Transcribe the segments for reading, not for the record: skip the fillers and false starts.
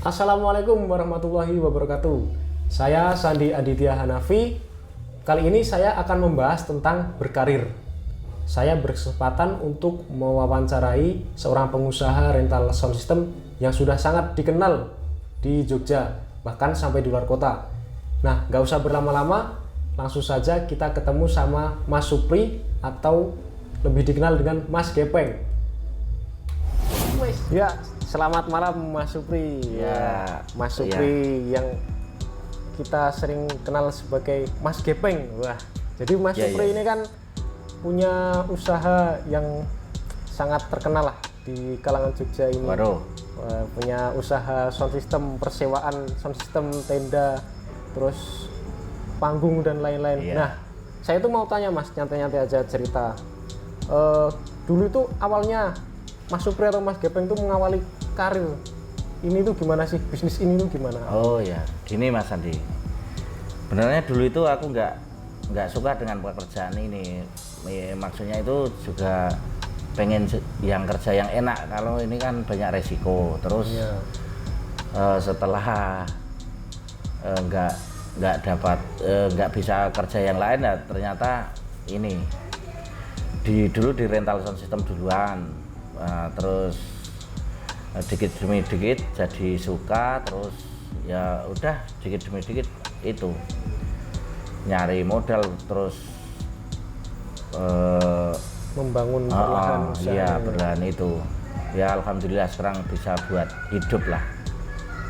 Assalamualaikum warahmatullahi wabarakatuh. Saya Sandi Aditya Hanafi. Kali ini saya akan membahas tentang berkarir. Saya berkesempatan untuk mewawancarai seorang pengusaha rental sound system yang sudah sangat dikenal di Jogja, bahkan sampai di luar kota. Nah, gak usah berlama-lama, langsung saja kita ketemu sama Mas Supri atau lebih dikenal dengan Mas Gepeng. Ya, selamat malam Mas Supri. Ya, Mas Supri yang kita sering kenal sebagai Mas Gepeng. Wah, jadi Mas Supri ini kan punya usaha yang sangat terkenal lah di kalangan Jogja ini. Waduh. Punya usaha sound system, persewaan sound system, tenda, terus panggung dan lain-lain. Nah, saya tuh mau tanya Mas, nyantai-nyantai aja cerita. Dulu itu awalnya Mas Supri atau Mas Gepeng tuh mengawali karir ini tuh gimana sih, bisnis ini tuh gimana? Oh ya, gini Mas Andi. Sebenarnya dulu itu aku nggak suka dengan pekerjaan ini. Maksudnya itu juga pengen yang kerja yang enak. Kalau ini kan banyak resiko. Terus setelah nggak bisa kerja yang lain, ya ternyata ini dulu di rental sound system duluan. Terus dikit demi dikit jadi suka, terus ya udah dikit demi dikit itu nyari modal, terus membangun perlahan iya perlahan itu ya, alhamdulillah sekarang bisa buat hidup lah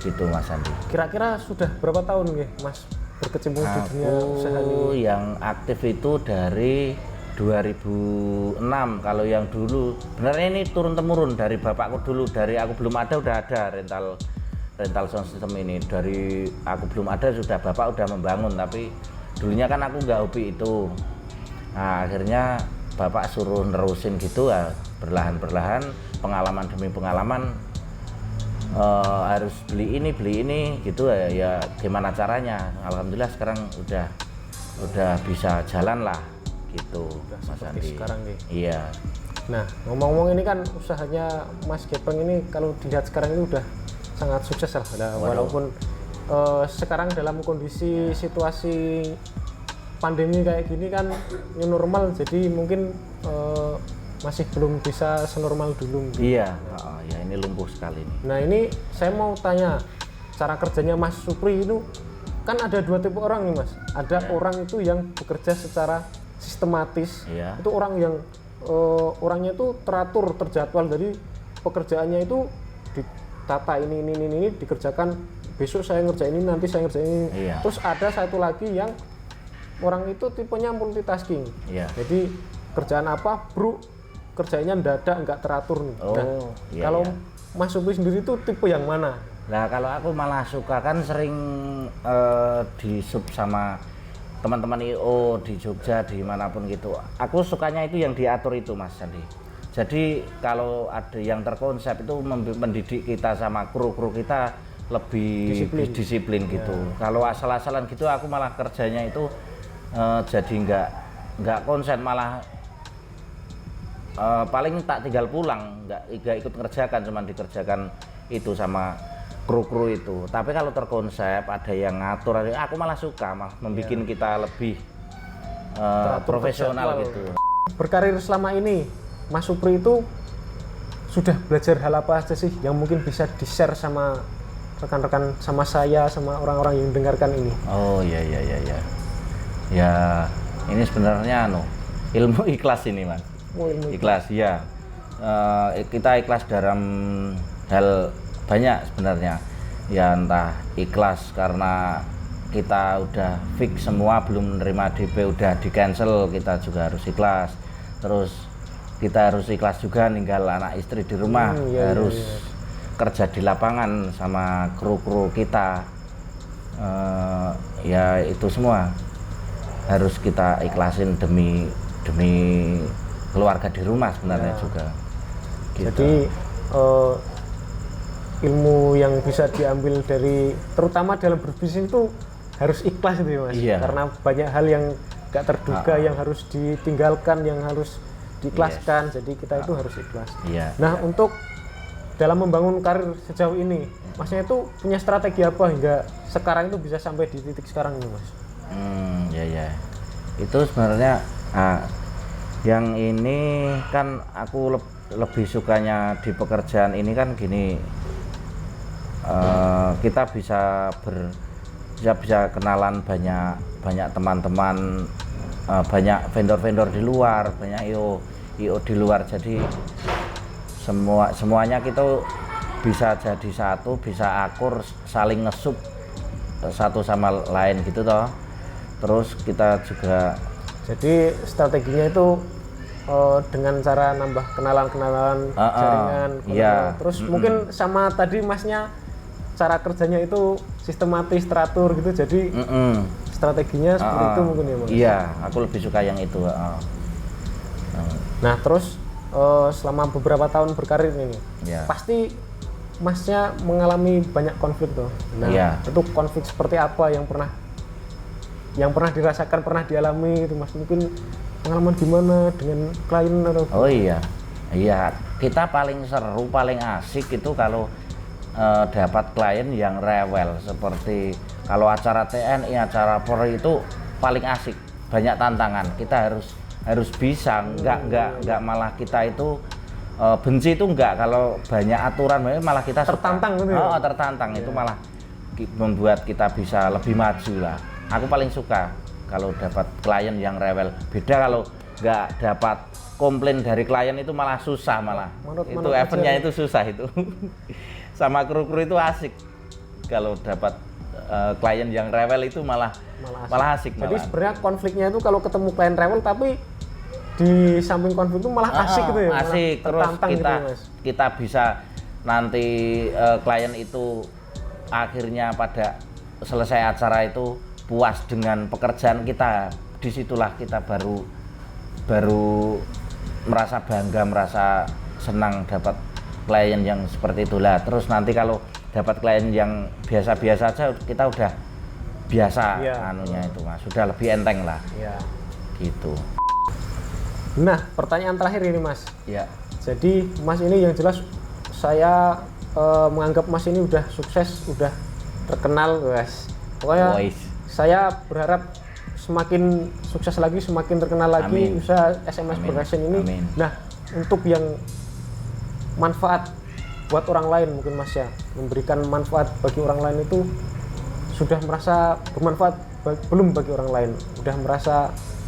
gitu Mas Andi. Kira-kira sudah berapa tahun nih Mas berkecimpung di dunia usaha ini? Yang aktif itu dari 2006. Kalau yang dulu sebenarnya ini turun temurun dari bapakku dulu, dari aku belum ada udah ada rental sound system ini. Dari aku belum ada sudah bapak udah membangun, tapi dulunya kan aku nggak hobi itu. Nah, akhirnya bapak suruh nerusin gitu ya, perlahan-perlahan, pengalaman demi pengalaman, harus beli ini gitu ya gimana caranya. Alhamdulillah sekarang udah bisa jalan lah gitu Mas Andi. Sekarang nih. Iya. Nah, ngomong-ngomong ini kan usahanya Mas Gepeng ini kalau dilihat sekarang ini udah sangat sukses lah. Nah, walaupun sekarang dalam kondisi situasi pandemi kayak gini kan new normal, jadi mungkin masih belum bisa senormal dulu. Iya, ya ini lumpuh sekali nih. Nah, ini saya mau tanya cara kerjanya Mas Supri itu kan ada dua tipe orang nih Mas. Ada orang itu yang bekerja secara sistematis, itu orang yang orangnya itu teratur, terjadwal, dari pekerjaannya itu ditata ini dikerjakan, besok saya ngerjain ini, nanti saya ngerjain ini. Terus ada satu lagi yang orang itu tipenya multitasking, jadi kerjaan apa bro, kerjanya mendadak, nggak teratur nih. Kalau Mas Supri sendiri itu tipe yang mana? Nah, kalau aku malah suka kan sering di sub sama teman-teman IO di Jogja, dimanapun gitu. Aku sukanya itu yang diatur itu Mas Sandi. Jadi kalau ada yang terkonsep itu mendidik kita sama kru-kru kita lebih disiplin gitu. Kalau asal-asalan gitu aku malah kerjanya itu jadi nggak konsen, malah paling tak tinggal pulang, nggak ikut ngerjakan, cuman dikerjakan itu sama kru-kru itu. Tapi kalau terkonsep ada yang ngatur, aku malah suka, malah membuat kita lebih profesional gitu. Berkarir selama ini Mas Supri itu sudah belajar hal apa aja sih yang mungkin bisa di-share sama rekan-rekan, sama saya, sama orang-orang yang mendengarkan ini? Oh iya. Ya ini sebenarnya ilmu ikhlas ini Mas. Ilmu ikhlas ya. Kita ikhlas dalam hal banyak sebenarnya ya, entah ikhlas karena kita udah fix semua, belum menerima DP udah di cancel, kita juga harus ikhlas. Terus kita harus ikhlas juga ninggal anak istri di rumah, harus kerja di lapangan sama kru-kru kita, ya itu semua harus kita ikhlasin demi keluarga di rumah sebenarnya juga gitu. Jadi ilmu yang bisa diambil dari, terutama dalam berbisnis itu harus ikhlas itu ya Mas. Karena banyak hal yang gak terduga yang harus ditinggalkan, yang harus diikhlaskan. Jadi kita itu harus ikhlas. Nah, untuk dalam membangun karir sejauh ini, Masnya itu punya strategi apa hingga sekarang itu bisa sampai di titik sekarang ini, Mas? Ya. Itu sebenarnya yang ini kan aku lebih sukanya di pekerjaan ini kan gini, kita bisa bisa kenalan banyak teman-teman, banyak vendor-vendor di luar, banyak IO di luar, jadi semuanya kita bisa jadi satu, bisa akur, saling ngesup satu sama lain gitu toh. Terus kita juga jadi strateginya itu dengan cara nambah kenalan jaringan, terus mungkin sama tadi Masnya cara kerjanya itu sistematis, teratur gitu, jadi strateginya seperti itu mungkin ya Mas? Iya, aku lebih suka yang itu. Nah terus selama beberapa tahun berkarir ini, pasti Masnya mengalami banyak konflik tuh. Nah itu konflik seperti apa yang pernah dirasakan, pernah dialami itu Mas? Mungkin pengalaman gimana dengan klien atau? Oh iya, kita paling seru, paling asik itu kalau dapat klien yang rewel, seperti kalau acara TNI, acara Polri itu paling asik, banyak tantangan. Kita harus bisa, enggak malah kita itu benci itu enggak, kalau banyak aturan malah kita tertantang suka. Gitu ya? Tertantang itu malah membuat kita bisa lebih maju lah. Aku paling suka kalau dapat klien yang rewel. Beda kalau nggak dapat komplain dari klien itu malah susah, malah itu eventnya itu susah itu. Sama kru-kru itu asik. Kalau dapat klien yang rewel itu malah asik. Jadi sebenarnya konfliknya itu kalau ketemu klien rewel, tapi di samping konflik itu malah asik gitu ya. Asik, terus kita bisa nanti klien itu akhirnya pada selesai acara itu puas dengan pekerjaan kita. Disitulah kita baru merasa bangga, merasa senang dapat klien yang seperti itulah. Terus nanti kalau dapat klien yang biasa-biasa aja, kita udah biasa anunya itu Mas, sudah lebih enteng lah. Gitu. Nah pertanyaan terakhir ini Mas. Jadi Mas ini yang jelas saya menganggap Mas ini udah sukses, udah terkenal guys. Pokoknya saya berharap semakin sukses lagi, semakin terkenal lagi usaha SMS Production ini. Nah untuk yang manfaat buat orang lain mungkin Mas ya, memberikan manfaat bagi orang lain itu sudah merasa bermanfaat belum bagi orang lain? Udah merasa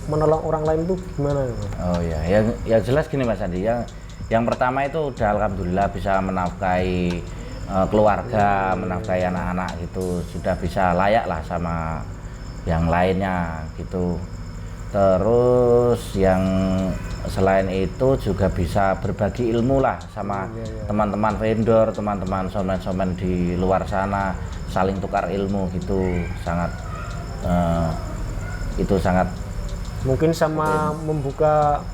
menolong orang lain itu gimana? Oh ya, yang jelas gini Mas Andi, yang pertama itu udah alhamdulillah bisa menafkahi keluarga, menafkahi anak-anak gitu, sudah bisa layak lah sama yang lainnya gitu. Terus yang selain itu juga bisa berbagi ilmu lah sama teman-teman vendor, teman-teman somen-somen di luar sana, saling tukar ilmu gitu, itu sangat mungkin sama membuka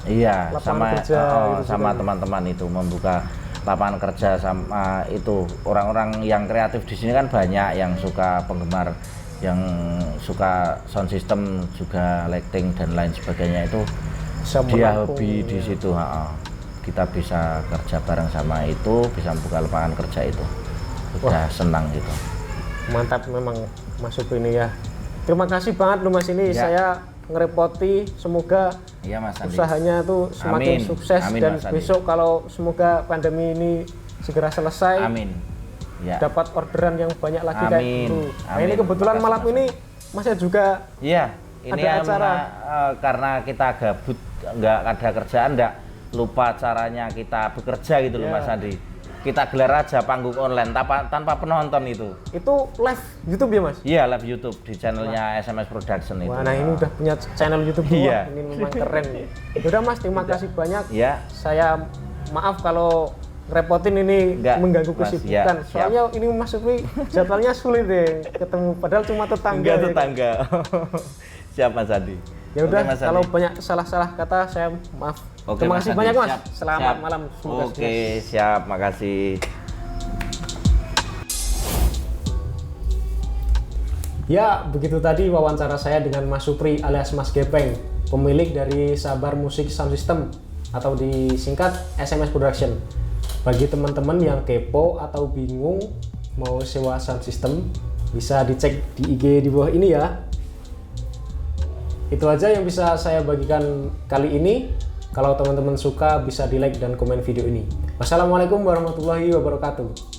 lapangan kerja gitu, sama teman-teman itu membuka lapangan kerja, sama itu orang-orang yang kreatif di sini kan banyak yang suka penggemar, yang suka sound system juga, lighting dan lain sebagainya, itu dia hobi di situ. Kita bisa kerja bareng sama itu, bisa membuka lapangan kerja itu, udah senang gitu. Mantap memang Mas Supri ini ya. Terima kasih banget loh Mas ini, saya ngerepoti, semoga Mas Andi, usahanya tuh semakin sukses. Dan besok kalau semoga pandemi ini segera selesai, dapat orderan yang banyak lagi kayak gitu. Nah ini kebetulan malam ini Masnya juga ini ada acara. Karena kita gabut, nggak ada kerjaan, nggak lupa caranya kita bekerja gitu loh Mas Andi. Kita gelar aja panggung online tanpa penonton itu. Itu live YouTube ya Mas? Iya, live YouTube di channelnya SMS Production itu. Nah ini udah punya channel YouTube juga, ini memang keren. Udah Mas, terima kasih banyak. Saya maaf kalau ngerepotin ini, mengganggu kesibukan. Soalnya ini Mas Supri jadwalnya sulit deh ketemu, padahal cuma tetangga. Siap Mas Andi. Ya udah, kalau banyak salah-salah kata saya maaf. Terima kasih banyak Mas. Selamat malam. Siap, makasih. Ya, begitu tadi wawancara saya dengan Mas Supri alias Mas Gepeng, pemilik dari Sabar Musik Sound System atau disingkat SMS Production. Bagi teman-teman yang kepo atau bingung mau sewa sound system, bisa dicek di IG di bawah ini ya. Itu aja yang bisa saya bagikan kali ini. Kalau teman-teman suka bisa di like dan komen video ini. Wassalamualaikum warahmatullahi wabarakatuh.